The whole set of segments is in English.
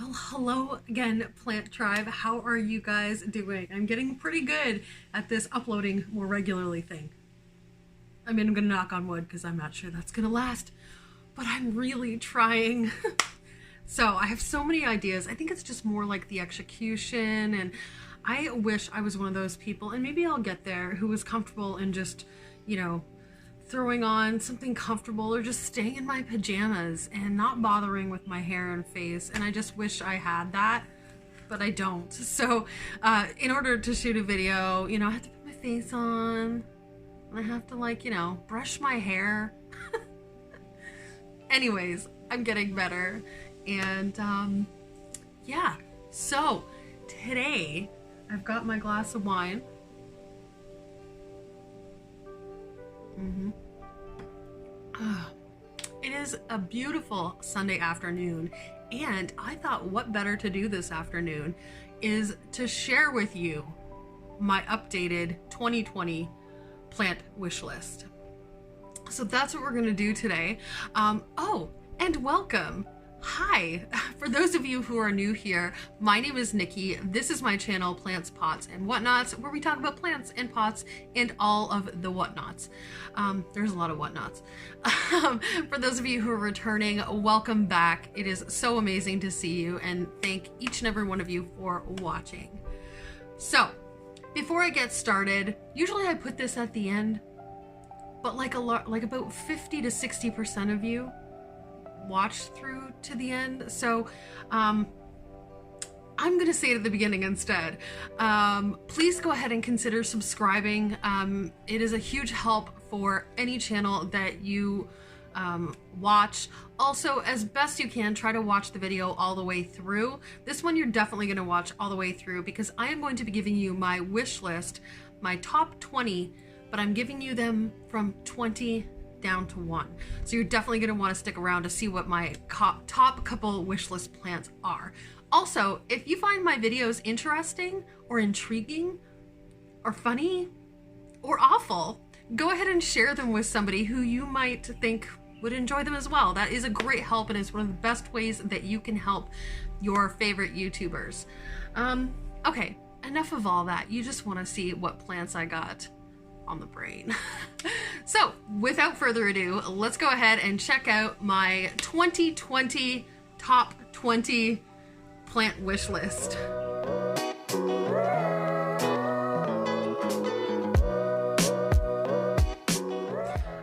Well, hello again, Plant Tribe. How are you guys doing? I'm getting pretty good at this uploading more regularly thing. I mean, I'm gonna knock on wood because I'm not sure that's gonna last, but I'm really trying. So I have so many ideas. I think it's just more like the execution, and I wish I was one of those people, and maybe I'll get there, who was comfortable in just, you know, throwing on something comfortable or just staying in my pajamas and not bothering with my hair and face. And I just wish I had that, but I don't. So in order to shoot a video, you know, I have to put my face on and I have to, like, you know, brush my hair. Anyways, I'm getting better. And yeah, so today I've got my glass of wine. It is a beautiful Sunday afternoon, and I thought what better to do this afternoon is to share with you my updated 2020 plant wish list. So that's what we're going to do today. Oh, and welcome. Hi, for those of you who are new here, my name is Nikki. This is my channel, Plants, Pots, and Whatnots, where we talk about plants and pots and all of the whatnots. There's a lot of whatnots. For those of you who are returning, welcome back. It is so amazing to see you, and thank each and every one of you for watching. So, before I get started, usually I put this at the end, but like about 50 to 60% of you watch through to the end, so I'm gonna say it at the beginning instead. Please go ahead and consider subscribing. It is a huge help for any channel that you watch. Also, as best you can, try to watch the video all the way through. This one you're definitely going to watch all the way through, because I am going to be giving you my wish list, my top 20, but I'm giving you them from 20 down to 1. So you're definitely going to want to stick around to see what my top couple wish list plants are. Also, if you find my videos interesting or intriguing or funny or awful, go ahead and share them with somebody who you might think would enjoy them as well. That is a great help, and it's one of the best ways that you can help your favorite YouTubers. Okay, enough of all that. You just want to see what plants I got on the brain. So without further ado, let's go ahead and check out my 2020 top 20 plant wish list.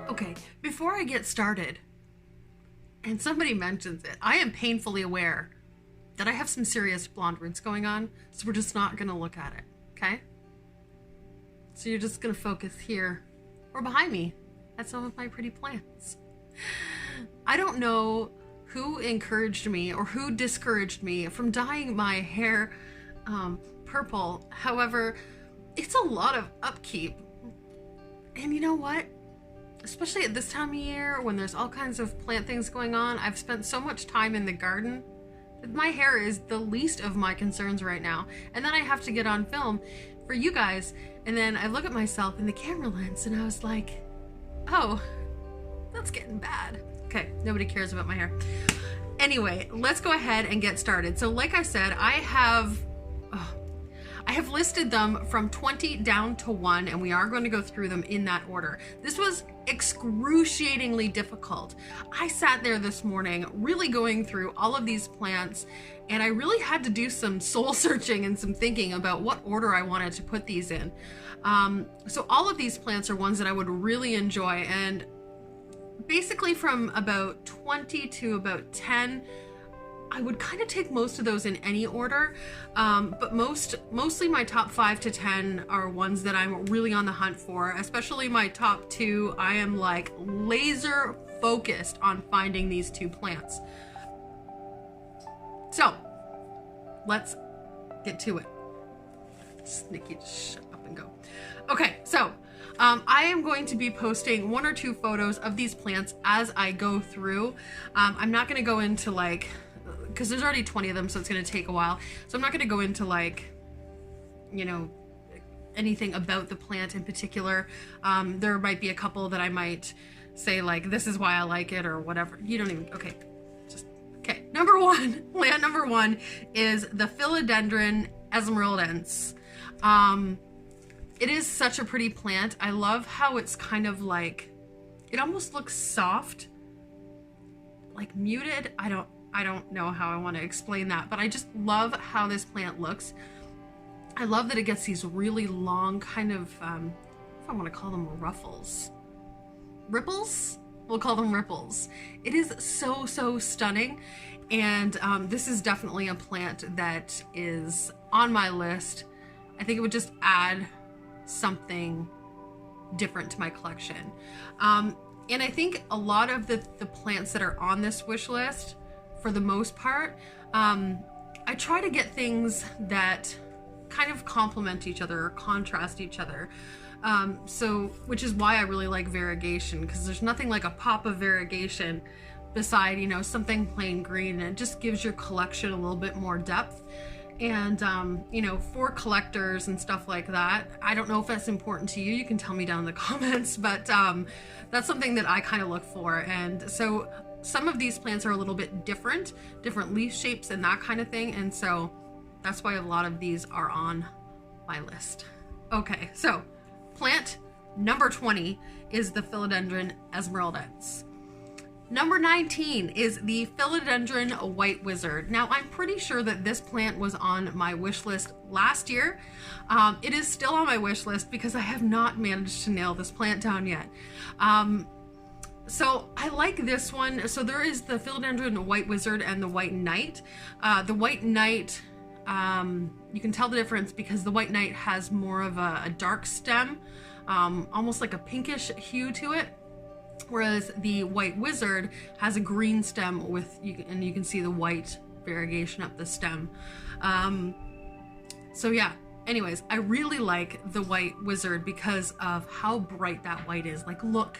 Okay, before I get started, and somebody mentions it, I am painfully aware that I have some serious blonde roots going on, so we're just not gonna look at it, okay? So you're just gonna focus here or behind me at some of my pretty plants. I don't know who encouraged me or who discouraged me from dyeing my hair purple. However, it's a lot of upkeep. And you know what? Especially at this time of year when there's all kinds of plant things going on, I've spent so much time in the garden that my hair is the least of my concerns right now. And then I have to get on film for you guys, and then I look at myself in the camera lens and I was like, oh, that's getting bad. Okay, nobody cares about my hair. Anyway, let's go ahead and get started. So like I said, I have listed them from 20 down to 1, and we are going to go through them in that order. This was excruciatingly difficult. I sat there this morning really going through all of these plants, and I really had to do some soul searching and some thinking about what order I wanted to put these in. So all of these plants are ones that I would really enjoy, and basically from about 20 to about 10, I would kind of take most of those in any order, but mostly my top 5 to 10 are ones that I'm really on the hunt for. Especially my top 2, I am like laser focused on finding these 2 plants. So let's get to it. Nikki, just shut up and go. Okay, so I am going to be posting 1 or 2 photos of these plants as I go through. I'm not going to go into like, because there's already 20 of them, so it's going to take a while. So I'm not going to go into like, you know, anything about the plant in particular. There might be a couple that I might say like, this is why I like it or whatever. You don't even, okay, just Okay, number one, plant number one is the Philodendron Esmeraldense. It is such a pretty plant. I love how it's kind of like, it almost looks soft, like muted. I don't know how I want to explain that, but I just love how this plant looks. I love that it gets these really long kind of, if I want to call them ruffles, ripples? We'll call them ripples. It is so, so stunning. And this is definitely a plant that is on my list. I think it would just add something different to my collection. And I think a lot of the plants that are on this wish list, for the most part, I try to get things that kind of complement each other or contrast each other. Which is why I really like variegation, because there's nothing like a pop of variegation beside, you know, something plain green. And it just gives your collection a little bit more depth. And, you know, for collectors and stuff like that, I don't know if that's important to you. You can tell me down in the comments, but that's something that I kind of look for. And so some of these plants are a little bit different leaf shapes and that kind of thing. And so that's why a lot of these are on my list. Okay, so plant number 20 is the Philodendron Esmeraldense. Number 19 is the Philodendron White Wizard. Now, I'm pretty sure that this plant was on my wish list last year. It is still on my wish list because I have not managed to nail this plant down yet. So I like this one. So there is the Philodendron White Wizard and the White Knight. The White Knight, you can tell the difference because the White Knight has more of a dark stem, almost like a pinkish hue to it. Whereas the White Wizard has a green stem and you can see the white variegation up the stem. So yeah, anyways, I really like the White Wizard because of how bright that white is. Like, look.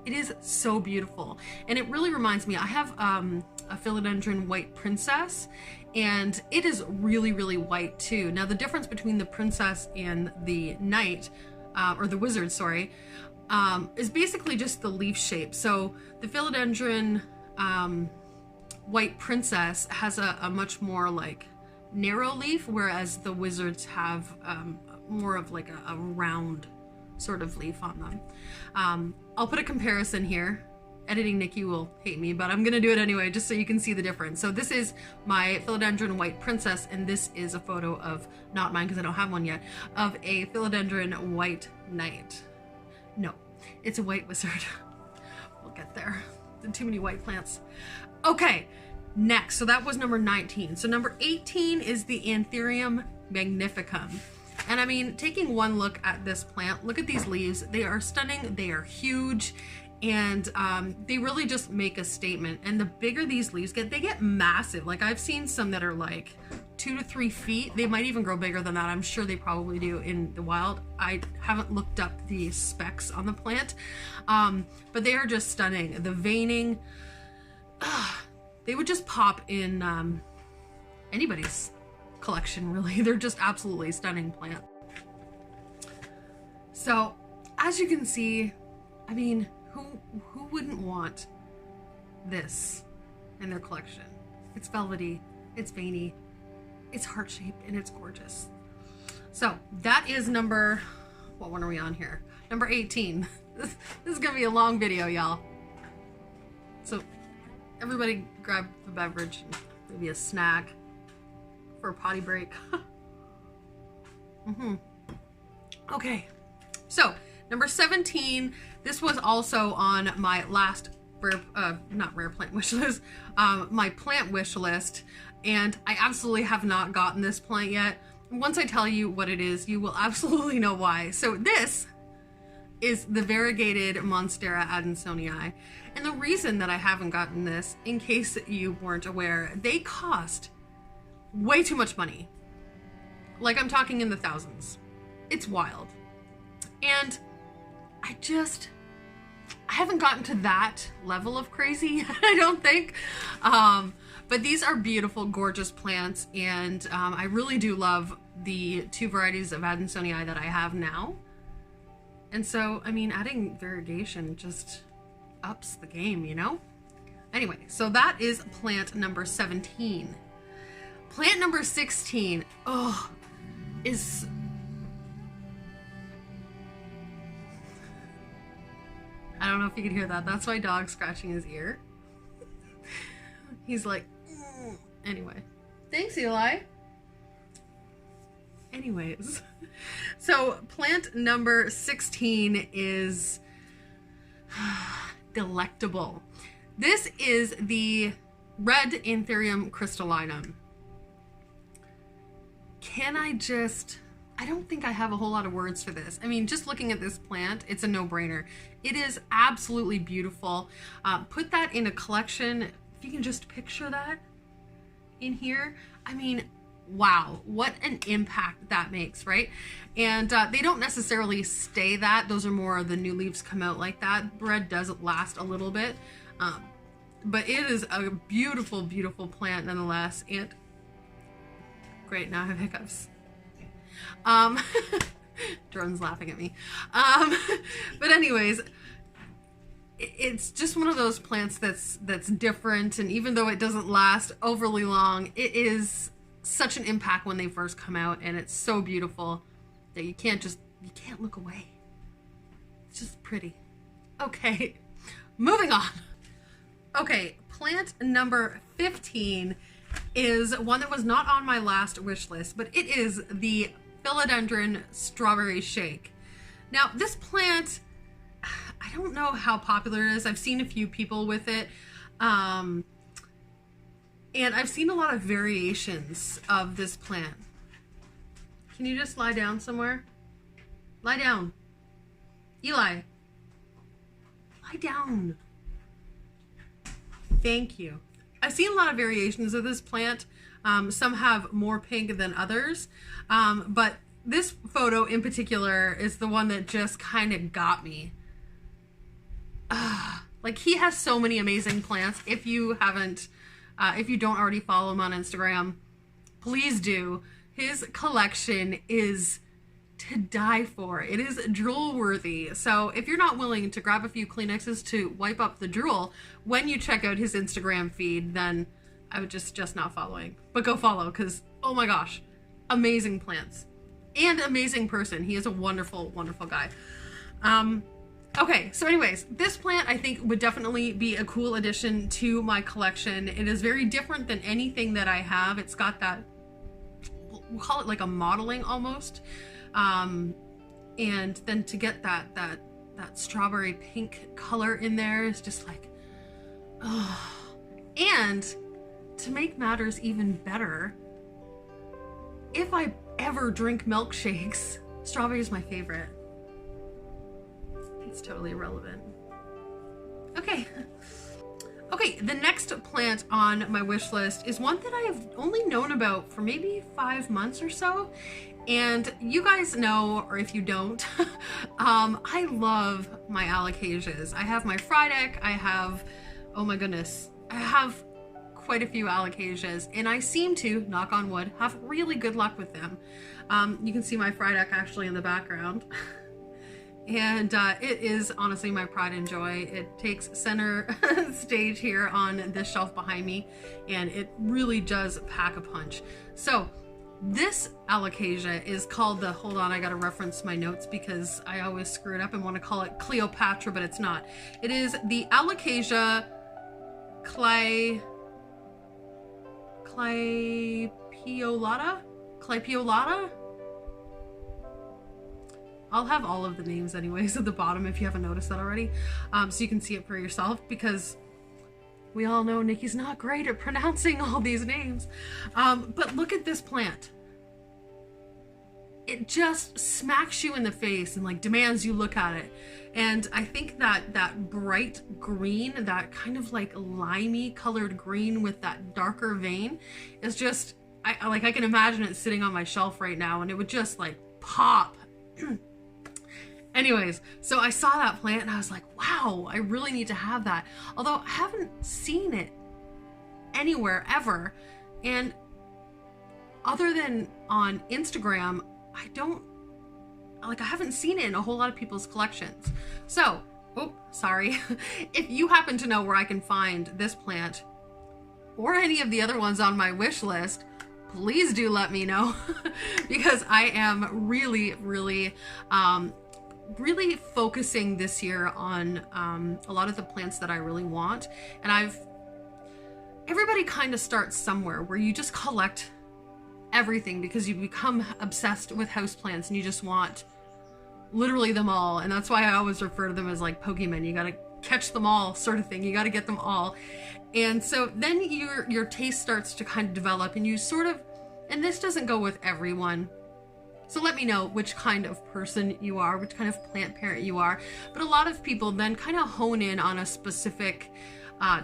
It is so beautiful. And it really reminds me, I have a Philodendron White Princess, and it is really, really white too. Now, the difference between the Princess and the Knight, or the Wizard, sorry, is basically just the leaf shape. So the Philodendron White Princess has a much more like narrow leaf, whereas the Wizards have more of like a round sort of leaf on them. I'll put a comparison here. Editing Nikki will hate me, but I'm gonna do it anyway just so you can see the difference. So this is my Philodendron White Princess, and this is a photo of, not mine because I don't have one yet, of a Philodendron White Knight. No, it's a White Wizard. We'll get there. Too many white plants. Okay, next, so that was number 19. So number 18 is the Anthurium Magnificum. And I mean, taking one look at this plant, look at these leaves. They are stunning, they are huge, and they really just make a statement. And the bigger these leaves get, they get massive. Like, I've seen some that are like 2 to 3 feet. They might even grow bigger than that. I'm sure they probably do in the wild. I haven't looked up the specs on the plant, but they are just stunning. The veining, they would just pop in anybody's collection, really. They're just absolutely stunning plant. So as you can see, I mean, who wouldn't want this in their collection? It's velvety, it's veiny, it's heart-shaped, and it's gorgeous. So that is number, what one are we on here? Number 18. This is gonna be a long video, y'all. So everybody grab a beverage, maybe a snack for a potty break. Okay, so number 17, this was also on my last not rare plant wish list, my plant wish list, and I absolutely have not gotten this plant yet. Once I tell you what it is, you will absolutely know why. So this is the variegated Monstera Adansonii, and the reason that I haven't gotten this, in case you weren't aware, they cost way too much money. Like, I'm talking in the thousands. It's wild. And I haven't gotten to that level of crazy, I don't think. But these are beautiful, gorgeous plants, and I really do love the 2 varieties of Adansonii that I have now. And so, I mean, adding variegation just ups the game, you know? Anyway, so that is plant number 17. Plant number 16, is... I don't know if you can hear that. That's my dog scratching his ear. He's like, Anyway. Thanks, Eli. Anyways. So plant number 16 is delectable. This is the red Anthurium crystallinum. I don't think I have a whole lot of words for this. I mean, just looking at this plant, it's a no-brainer. It is absolutely beautiful. Put that in a collection. If you can just picture that in here. I mean, wow, what an impact that makes, right? And they don't necessarily stay that. Those are more the new leaves come out like that. Red does last a little bit. But it is a beautiful, beautiful plant nonetheless. And great, now I have hiccups. Drone's laughing at me. But anyways, it's just one of those plants that's different, and even though it doesn't last overly long, it is such an impact when they first come out, and it's so beautiful that you can't look away. It's just pretty. Okay, moving on. Okay, plant number 15 is one that was not on my last wish list, but it is the Philodendron Strawberry Shake. Now, this plant, I don't know how popular it is. I've seen a few people with it. And I've seen a lot of variations of this plant. Can you just lie down somewhere? Lie down. Eli. Lie down. Thank you. I've seen a lot of variations of this plant. Some have more pink than others. But this photo in particular is the one that just kind of got me. Like, he has so many amazing plants. If you don't already follow him on Instagram, please do. His collection is to die for. It is drool worthy. So if you're not willing to grab a few Kleenexes to wipe up the drool when you check out his Instagram feed, then I would just not following. But go follow, because oh my gosh, amazing plants and amazing person. He is a wonderful, wonderful guy. Okay, so anyways, this plant I think would definitely be a cool addition to my collection. It is very different than anything that I have. It's got that, we'll call it like a modeling almost. And then to get that strawberry pink color in there is just like, oh. And to make matters even better, if I ever drink milkshakes, strawberry is my favorite. It's totally irrelevant. Okay. Okay, the next plant on my wish list is one that I've only known about for maybe 5 months or so. And you guys know, or if you don't, I love my Alocasias. I have my Frydek, I have, oh my goodness, I have quite a few Alocasias, and I seem to, knock on wood, have really good luck with them. You can see my Frydek actually in the background. And it is honestly my pride and joy. It takes center stage here on this shelf behind me, and it really does pack a punch. So this Alocasia is called the, hold on, I gotta reference my notes because I always screw it up and want to call it Cleopatra, but it's not. It is the Alocasia Clypeolata? I'll have all of the names anyways at the bottom if you haven't noticed that already, so you can see it for yourself, because we all know Nikki's not great at pronouncing all these names. But look at this plant. It just smacks you in the face and like demands you look at it. And I think that bright green, that kind of like limey colored green with that darker vein is just, I can imagine it sitting on my shelf right now and it would just like pop. Anyways, so I saw that plant and I was like, wow, I really need to have that. Although I haven't seen it anywhere ever. And other than on Instagram, I haven't seen it in a whole lot of people's collections. So Oh, sorry. If you happen to know where I can find this plant or any of the other ones on my wish list, please do let me know because I am really focusing this year on a lot of the plants that I really want. And everybody kind of starts somewhere where you just collect everything because you become obsessed with houseplants and you just want literally them all. And that's why I always refer to them as like Pokemon. You gotta catch them all, sort of thing. You gotta get them all. And so then your taste starts to kind of develop, and you sort of, and this doesn't go with everyone, so let me know which kind of person you are, which kind of plant parent you are. But a lot of people then kind of hone in on a specific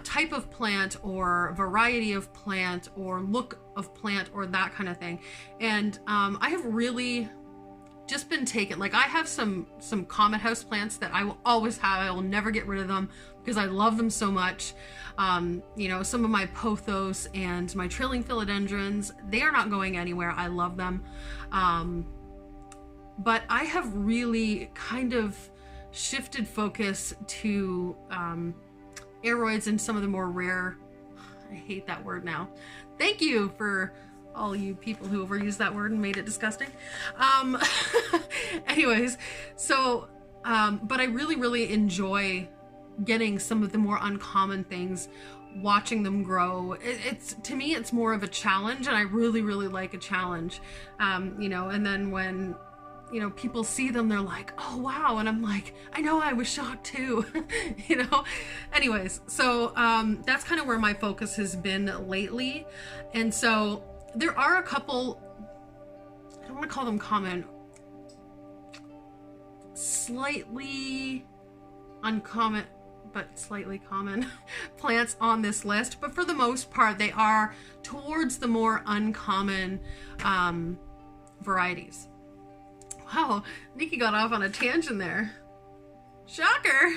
type of plant or variety of plant or look of plant or that kind of thing. And I have really just been taken, like I have some common house plants that I will always have. I will never get rid of them because I love them so much. You know, some of my pothos and my trailing philodendrons, they are not going anywhere. I love them. But I have really kind of shifted focus to aroids and some of the more rare, I hate that word now. Thank you for all you people who overused that word and made it disgusting. Anyways, so, but I really enjoy getting some of the more uncommon things, watching them grow. It's to me, it's more of a challenge, and I really like a challenge. You know, and then when, you know, people see them, they're like, oh wow, and I'm like, I know, I was shocked too. You know. Anyways, so that's kind of where my focus has been lately. And so there are a couple, I don't want to call them common, slightly uncommon but slightly common plants on this list, but for the most part they are towards the more uncommon varieties. Wow, Nikki got off on a tangent there. Shocker.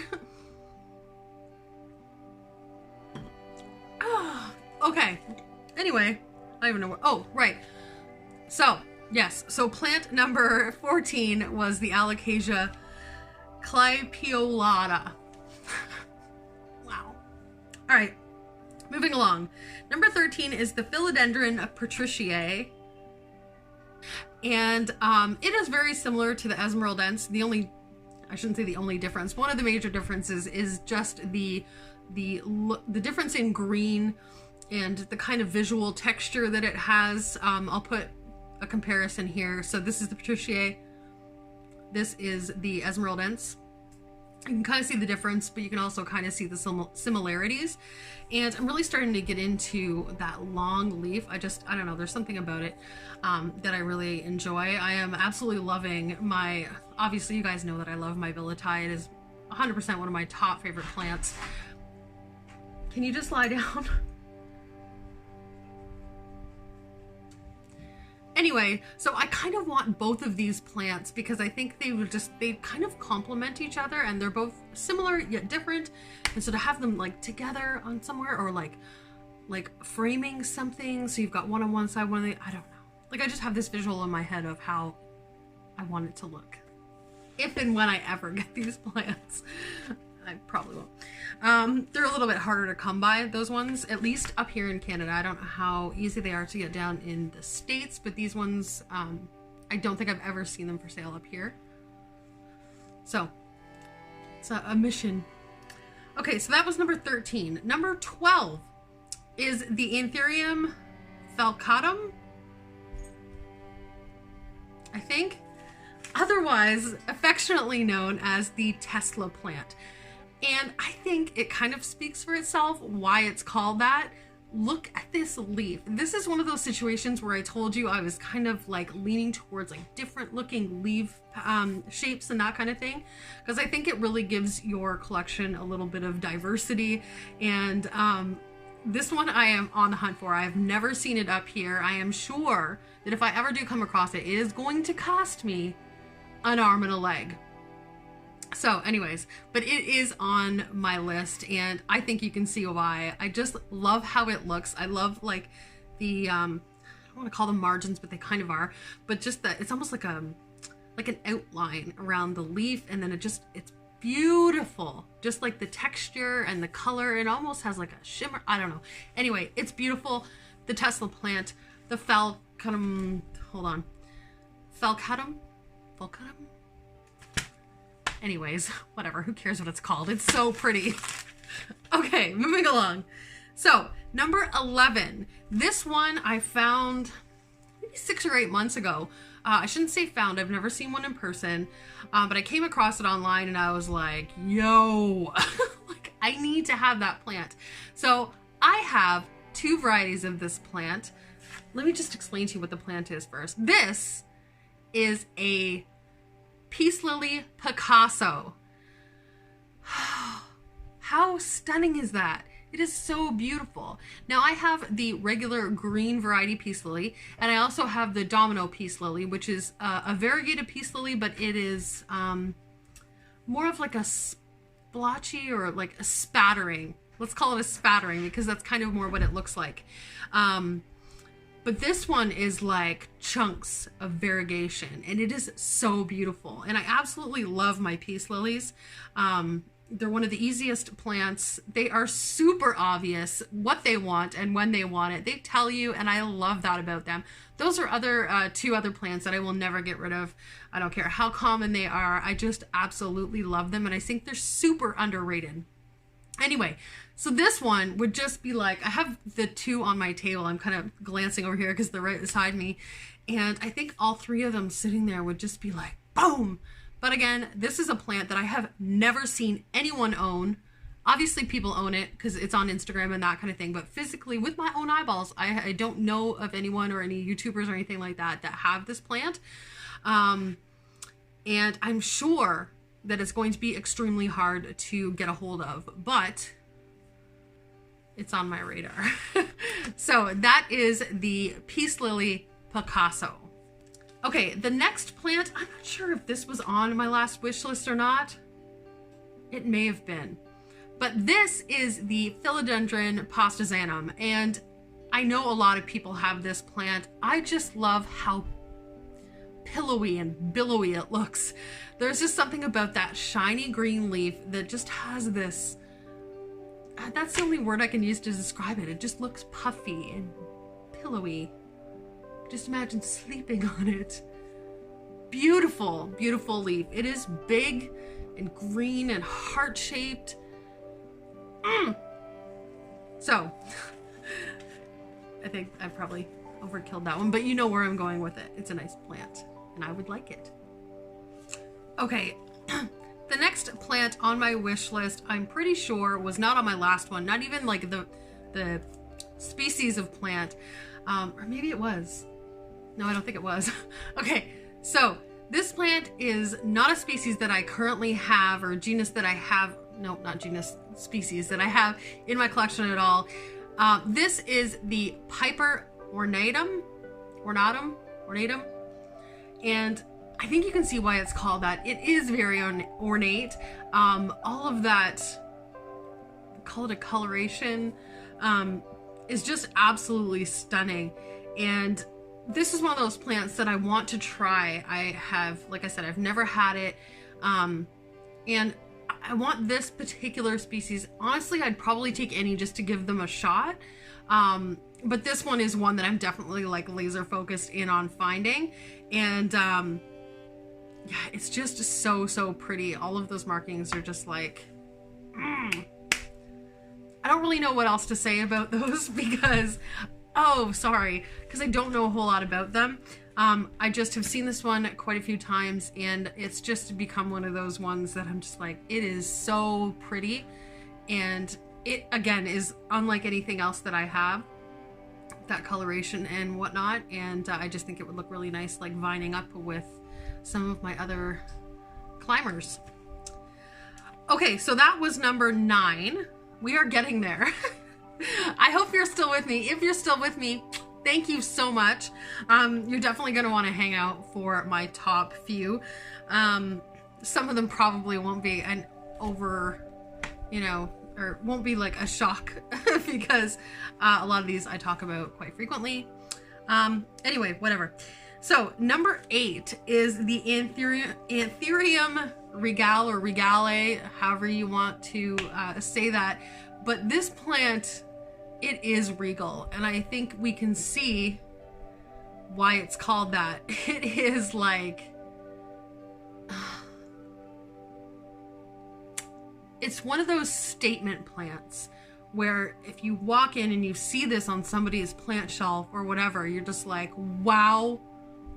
Oh, okay. Anyway, I don't even know where. Oh, right. So, yes. So plant number 14 was the Alocasia Clypeolata. Wow. All right. Moving along. Number 13 is the Philodendron Patriciae. And it is very similar to the Esmeraldense. The only, I shouldn't say the only difference, one of the major differences is just the difference in green and the kind of visual texture that it has. I'll put a comparison here. So this is the Patriciae. This is the Esmeraldense. You can kind of see the difference, but you can also kind of see the similarities. And I'm really starting to get into that long leaf. I don't know, there's something about it that I really enjoy. I am absolutely loving my, obviously you guys know that I love my Levoit. It is 100% one of my top favorite plants. Can you just lie down? Anyway, so I kind of want both of these plants because I think they kind of complement each other, and they're both similar yet different. And so to have them like together on somewhere, or like framing something, so you've got one on one side, one on the, I don't know. Like I just have this visual in my head of how I want it to look. If and when I ever get these plants. I probably won't. They're a little bit harder to come by, those ones, at least up here in Canada. I don't know how easy they are to get down in the States, but these ones, I don't think I've ever seen them for sale up here. So, it's a mission. Okay, so that was number 13. Number 12 is the Anthurium Falcatum, I think. Otherwise affectionately known as the Tesla plant. And I think it kind of speaks for itself why it's called that. Look at this leaf. This is one of those situations where I told you I was kind of like leaning towards like different looking leaf shapes and that kind of thing, because I think it really gives your collection a little bit of diversity. And this one I am on the hunt for. I have never seen it up here. I am sure that if I ever do come across it, it is going to cost me an arm and a leg. So anyways, but it is on my list, and I think you can see why. I just love how it looks. I love like the I don't want to call them margins, but they kind of are, but just that it's almost like an outline around the leaf, and then it's beautiful. Just like the texture and the color, it almost has like a shimmer. I don't know. Anyway, it's beautiful. The Tesla plant, the Falcatum, hold on. Falcatum? Anyways, whatever, who cares what it's called? It's so pretty. Okay, moving along. So, number 11. This one I found maybe 6 or 8 months ago. I shouldn't say found, I've never seen one in person, but I came across it online and I was like, yo, like I need to have that plant. So I have 2 varieties of this plant. Let me just explain to you what the plant is first. This is a Peace Lily Picasso. How stunning is that? It is so beautiful. Now I have the regular green variety peace lily, and I also have the domino peace lily, which is a variegated peace lily, but it is more of like a splotchy or like a spattering. Let's call it a spattering because that's kind of more what it looks like. But this one is like chunks of variegation, and it is so beautiful. And I absolutely love my peace lilies. They're one of the easiest plants. They are super obvious what they want and when they want it. They tell you, and I love that about them. Those are other 2 other plants that I will never get rid of. I don't care how common they are. I just absolutely love them, and I think they're super underrated. Anyway, so this one would just be like, I have the 2 on my table. I'm kind of glancing over here because they're right beside me. And I think all 3 of them sitting there would just be like, boom. But again, this is a plant that I have never seen anyone own. Obviously people own it because it's on Instagram and that kind of thing. But physically, with my own eyeballs, I don't know of anyone or any YouTubers or anything like that that have this plant. And I'm sure that it's going to be extremely hard to get a hold of, but it's on my radar. So that is the Peace Lily Picasso. Okay, the next plant, I'm not sure if this was on my last wish list or not. It may have been. But this is the Philodendron Pastazanum, and I know a lot of people have this plant. I just love how pillowy and billowy it looks. There's just something about that shiny green leaf that just has this, that's the only word I can use to describe it. It just looks puffy and pillowy. Just imagine sleeping on it. Beautiful, beautiful leaf. It is big and green and heart-shaped. So, I think I probably overkilled that one, but you know where I'm going with it. It's a nice plant, and I would like it. Okay, the next plant on my wish list, I'm pretty sure was not on my last one, not even like the species of plant, or maybe it was. No, I don't think it was. Okay, so this plant is not a species that I currently have, or genus that I have, no, not genus, species that I have in my collection at all. This is the Piper Ornatum, and I think you can see why it's called that. It is very ornate. All of that, call it a coloration, is just absolutely stunning. And this is one of those plants that I want to try. I have, like I said, I've never had it. And I want this particular species. Honestly, I'd probably take any just to give them a shot. But this one is one that I'm definitely like laser focused in on finding. And yeah, it's just so pretty. All of those markings are just like, I don't really know what else to say about those because, because I don't know a whole lot about them. I just have seen this one quite a few times, and it's just become one of those ones that I'm just like, it is so pretty. And it, again, is unlike anything else that I have, that coloration and whatnot. And I just think it would look really nice, like vining up with some of my other climbers. Okay, so that was number 9. We are getting there. I hope you're still with me. If you're still with me, thank you so much. You're definitely going to want to hang out for my top few. Some of them probably won't be an over, or won't be like a shock because a lot of these I talk about quite frequently. Anyway, whatever. So number 8 is the Anthurium Regale or Regale, however you want to say that. But this plant, it is regal, and I think we can see why it's called that. It is like, it's one of those statement plants where if you walk in and you see this on somebody's plant shelf or whatever, you're just like, wow,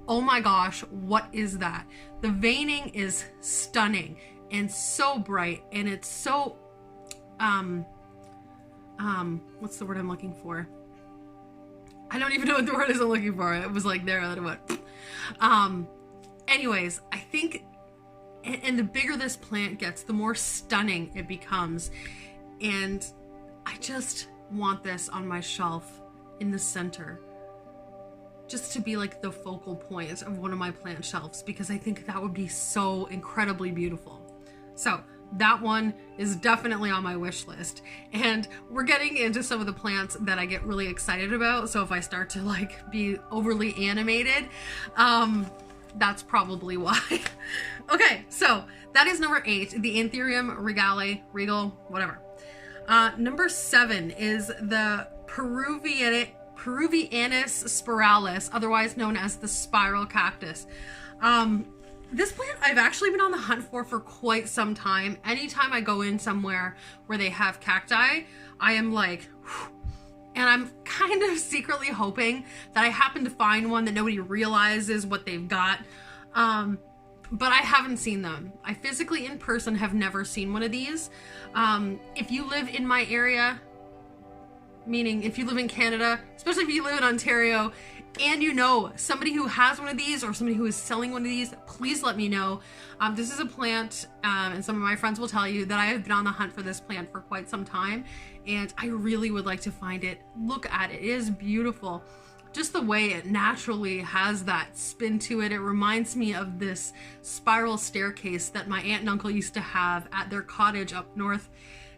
oh my gosh, what is that? The veining is stunning and so bright, and it's so, what's the word I'm looking for? I don't even know what the word is I'm looking for. It was like there, and then it went. Anyways, I think, and the bigger this plant gets, the more stunning it becomes. And I just want this on my shelf in the center, just to be like the focal point of one of my plant shelves, because I think that would be so incredibly beautiful. So that one is definitely on my wish list. And we're getting into some of the plants that I get really excited about. So if I start to like be overly animated, that's probably why. Okay, so that is number 8, the Anthurium Regale, Regal, whatever. Number 7 is the Peruvianus Spiralis, otherwise known as the spiral cactus. This plant I've actually been on the hunt for quite some time. Anytime I go in somewhere where they have cacti, I am like, whew, and I'm kind of secretly hoping that I happen to find one that nobody realizes what they've got. But I haven't seen them. I physically in person have never seen one of these. If you live in my area, meaning if you live in Canada, especially if you live in Ontario, and you know somebody who has one of these or somebody who is selling one of these, please let me know. This is a plant, and some of my friends will tell you that I have been on the hunt for this plant for quite some time, and I really would like to find it. Look at it. It is beautiful. Just the way it naturally has that spin to it. It reminds me of this spiral staircase that my aunt and uncle used to have at their cottage up north.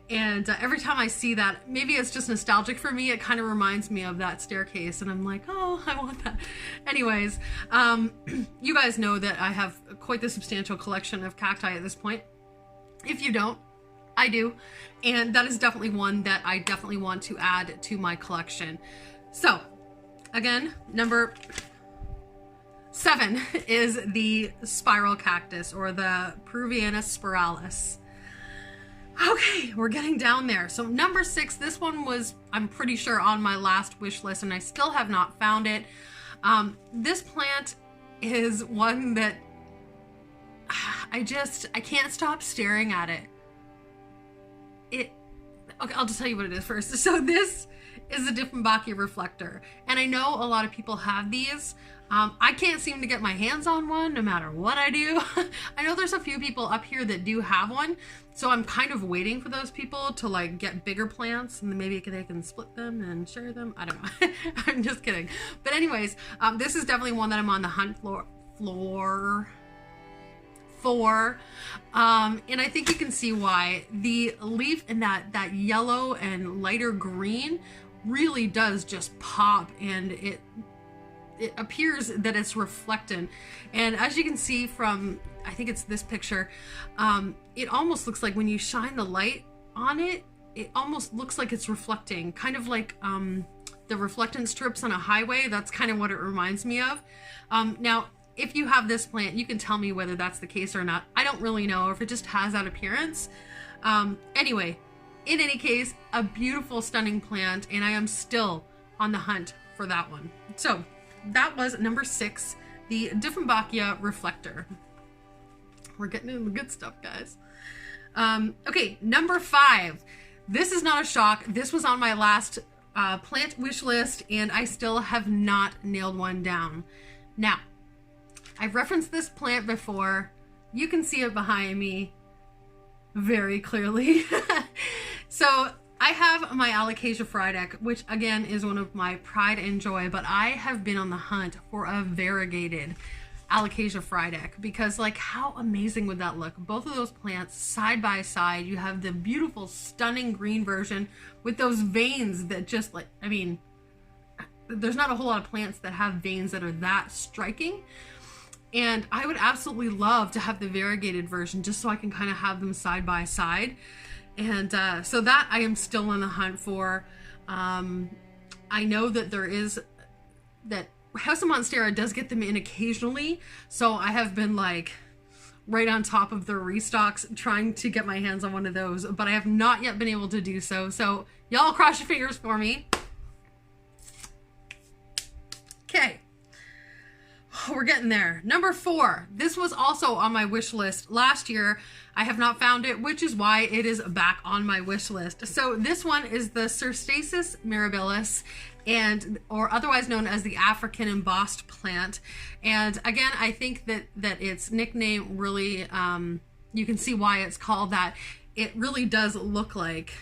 And every time I see that, maybe it's just nostalgic for me, it kind of reminds me of that staircase, and I'm like, oh, I want that. Anyways, you guys know that I have quite the substantial collection of cacti at this point. If you don't, I do. And that is definitely one that I definitely want to add to my collection. So, again, number 7 is the spiral cactus, or the Peruvianus spiralis. Okay, we're getting down there. So number 6, this one was, I'm pretty sure, on my last wish list, and I still have not found it. This plant is one that I can't stop staring at it. Okay, I'll just tell you what it is first. So this is a Dieffenbachia Reflector, and I know a lot of people have these. I can't seem to get my hands on one no matter what I do. I know there's a few people up here that do have one, so I'm kind of waiting for those people to like get bigger plants, and then maybe they can split them and share them. I don't know. I'm just kidding. But anyways, this is definitely one that I'm on the hunt for. And I think you can see why. The leaf in that yellow and lighter green really does just pop, and it appears that it's reflectant. And as you can see from, I think it's this picture, it almost looks like when you shine the light on it, it almost looks like it's reflecting, kind of like the reflectant strips on a highway. That's kind of what it reminds me of. Now, if you have this plant, you can tell me whether that's the case or not. I don't really know if it just has that appearance. Anyway, in any case, a beautiful, stunning plant, and I am still on the hunt for that one. So that was number 6, the Dieffenbachia Reflector. We're getting into the good stuff, guys. Okay, number 5. This is not a shock. This was on my last plant wish list, and I still have not nailed one down. Now, I've referenced this plant before. You can see it behind me very clearly. So I have my Alocasia Frydek, which again is one of my pride and joy, but I have been on the hunt for a variegated Alocasia Frydek, because like, how amazing would that look? Both of those plants side by side. You have the beautiful, stunning green version with those veins that just like, I mean, there's not a whole lot of plants that have veins that are that striking. And I would absolutely love to have the variegated version just so I can kind of have them side by side. And so that I am still on the hunt for. I know that that House of Monstera does get them in occasionally. So I have been like right on top of their restocks trying to get my hands on one of those, but I have not yet been able to do so. So y'all cross your fingers for me. Okay. We're getting there. Number 4. This was also on my wish list last year. I have not found it, which is why it is back on my wish list. So this one is the Cercestis Mirabilis, or otherwise known as the African embossed plant. And again, I think that its nickname really, you can see why it's called that. It really does look like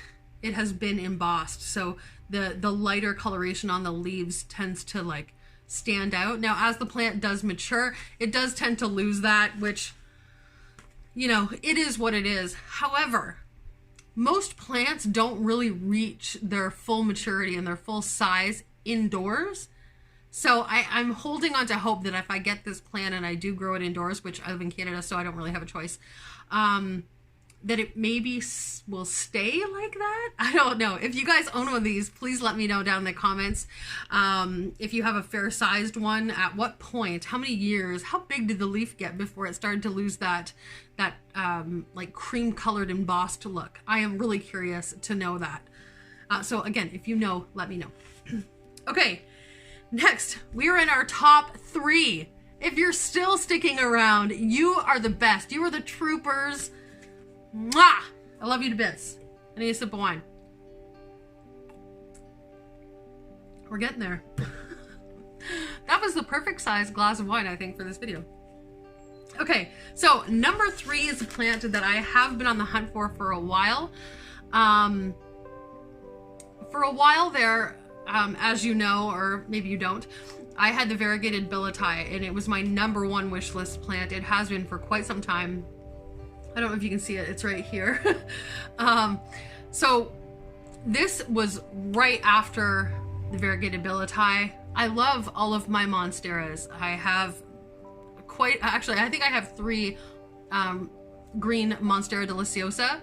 it has been embossed. So the lighter coloration on the leaves tends to like stand out. Now, as the plant does mature, it does tend to lose that, which, you know, it is what it is. However, most plants don't really reach their full maturity and their full size indoors. So I'm holding on to hope that if I get this plant and I do grow it indoors, which I live in Canada, so I don't really have a choice, that it maybe will stay like that. I don't know. If you guys own one of these, please let me know down in the comments. If you have a fair sized one, at what point, how many years, how big did the leaf get before it started to lose that like cream colored embossed look? I am really curious to know that. So again, if you know, let me know. Okay, next we are in our top 3. If you're still sticking around, you are the best. You are the troopers. Mwah! I love you to bits. I need a sip of wine. We're getting there. That was the perfect size glass of wine, I think, for this video. Okay, so number 3 is a plant that I have been on the hunt for a while. For a while there, as you know, or maybe you don't, I had the variegated billieti, and it was my number 1 wish list plant. It has been for quite some time. I don't know if you can see it, it's right here. So this was right after the variegated billieti. I love all of my monsteras. I have actually, I think I have 3 green Monstera deliciosa.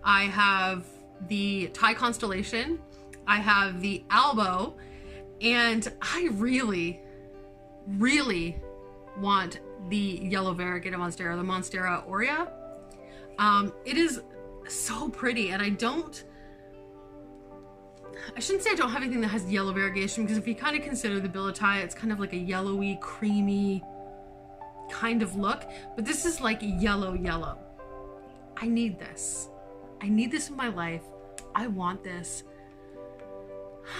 I have the Thai constellation. I have the Albo, and I really, really want the yellow variegated Monstera, the Monstera Aurea. It is so pretty, and I shouldn't say I don't have anything that has yellow variegation, because if you kind of consider the billieti, it's kind of like a yellowy, creamy kind of look, but this is like yellow. I need this. I need this in my life. I want this.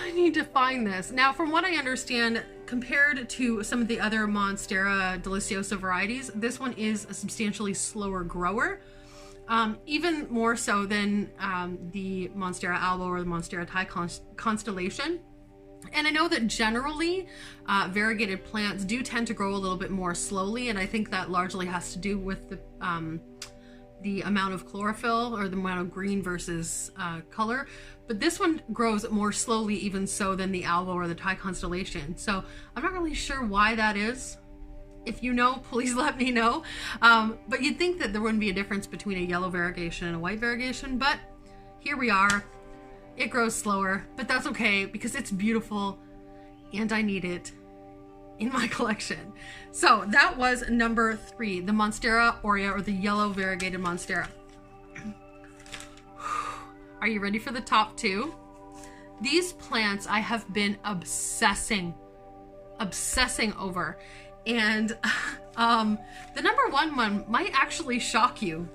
I need to find this. Now, from what I understand, compared to some of the other Monstera deliciosa varieties, this one is a substantially slower grower. Even more so than the Monstera Albo or the Monstera Thai constellation. And I know that generally variegated plants do tend to grow a little bit more slowly, and I think that largely has to do with the amount of chlorophyll, or the amount of green versus color. But this one grows more slowly even so than the Albo or the Thai constellation. So I'm not really sure why that is. If you know, please let me know. But you'd think that there wouldn't be a difference between a yellow variegation and a white variegation, but here we are. It grows slower, but that's okay because it's beautiful and I need it in my collection. So that was number 3, the Monstera Aurea, or the yellow variegated Monstera. Are you ready for the top 2? These plants I have been obsessing over. And the number 1 one might actually shock you.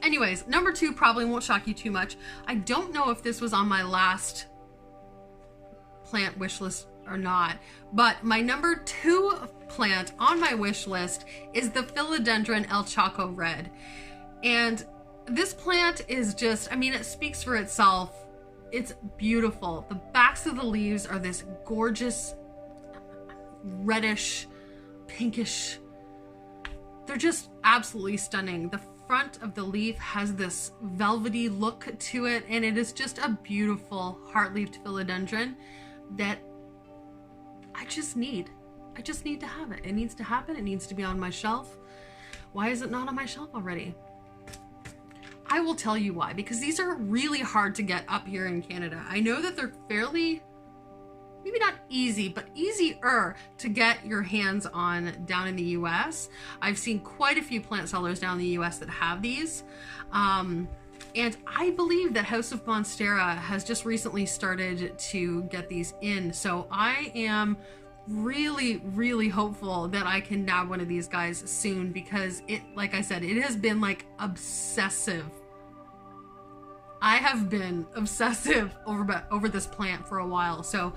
Anyways, number 2 probably won't shock you too much. I don't know if this was on my last plant wish list or not, but my number 2 plant on my wish list is the Philodendron El Choco Red. And this plant is just, I mean, it speaks for itself. It's beautiful. The backs of the leaves are this gorgeous reddish, pinkish. They're just absolutely stunning. The front of the leaf has this velvety look to it, and it is just a beautiful heart-leafed philodendron. that I just need to have it. It needs to happen. It needs to be on my shelf. Why is it not on my shelf already? I will tell you why, because these are really hard to get up here in Canada. I know that they're fairly, maybe not easy, but easier to get your hands on down in the US. I've seen quite a few plant sellers down in the US that have these. And I believe that House of Monstera has just recently started to get these in. So I am really, really hopeful that I can nab one of these guys soon, because it, like I said, it has been like obsessive. I have been obsessive over this plant for a while. So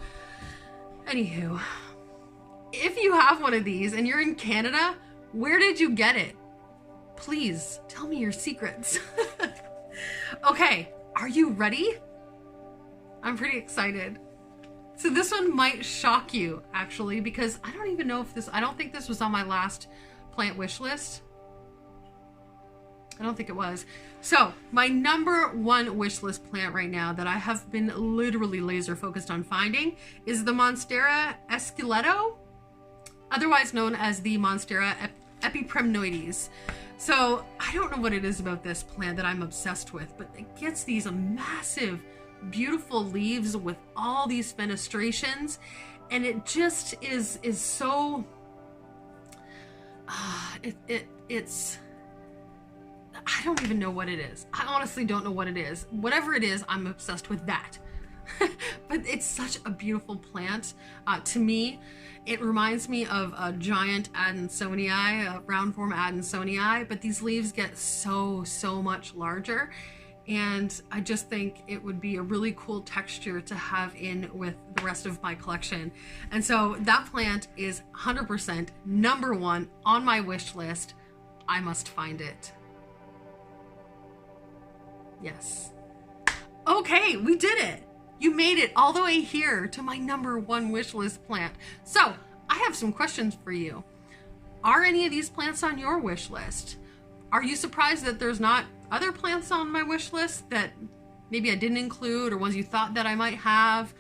anywho, if you have one of these and you're in Canada, where did you get it? Please tell me your secrets. Okay, are you ready? I'm pretty excited. So this one might shock you, actually, because I don't even know if this, I don't think this was on my last plant wish list. I don't think it was. So my #1 wish list plant right now that I have been literally laser focused on finding is the Monstera Esqueleto, otherwise known as the Monstera Epiprimnoides. So I don't know what it is about this plant that I'm obsessed with, but it gets these massive, beautiful leaves with all these fenestrations, and it just is so it's I don't even know what it is. I honestly don't know what it is. Whatever it is, I'm obsessed with that. But it's such a beautiful plant. To me, it reminds me of a giant Adansonii, a round form Adansonii, but these leaves get so much larger. And I just think it would be a really cool texture to have in with the rest of my collection. And so that plant is 100% #1 on my wish list. I must find it. Yes. Okay, we did it. You made it all the way here to my #1 wish list plant. So I have some questions for you. Are any of these plants on your wish list? Are you surprised that there's not other plants on my wish list that maybe I didn't include, or ones you thought that I might have?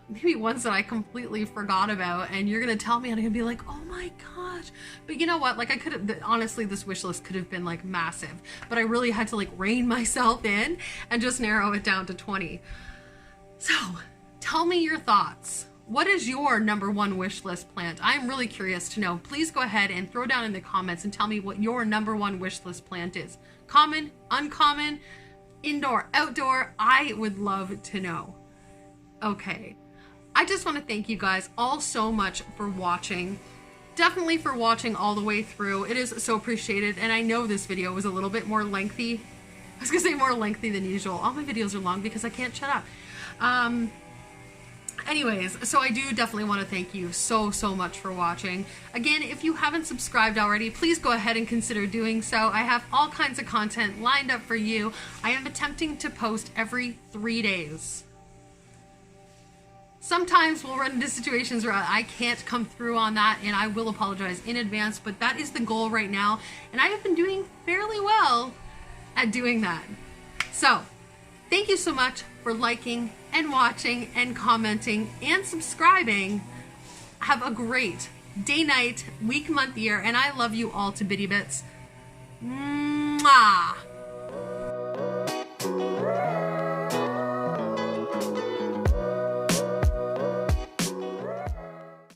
Maybe ones that I completely forgot about, and you're gonna tell me and I'm gonna be like, oh my gosh. But you know what, like I could have, honestly, this wish list could have been like massive, but I really had to like rein myself in and just narrow it down to 20. So tell me your thoughts. What is your #1 wish list plant? I'm really curious to know. Please go ahead and throw down in the comments and tell me what your #1 wish list plant is. Common, uncommon, indoor, outdoor. I would love to know. Okay, I just want to thank you guys all so much for watching. Definitely for watching all the way through. It is so appreciated, and I know this video was a little bit more lengthy. I was gonna say more lengthy than usual. All my videos are long because I can't shut up. Anyways, so I do definitely want to thank you so much for watching. Again, if you haven't subscribed already, please go ahead and consider doing so. I have all kinds of content lined up for you. I am attempting to post every 3 days. Sometimes we'll run into situations where I can't come through on that, and I will apologize in advance, but that is the goal right now, and I have been doing fairly well at doing that. So, thank you so much for liking and watching and commenting and subscribing. Have a great day, night, week, month, year, and I love you all to bitty bits. Mwah!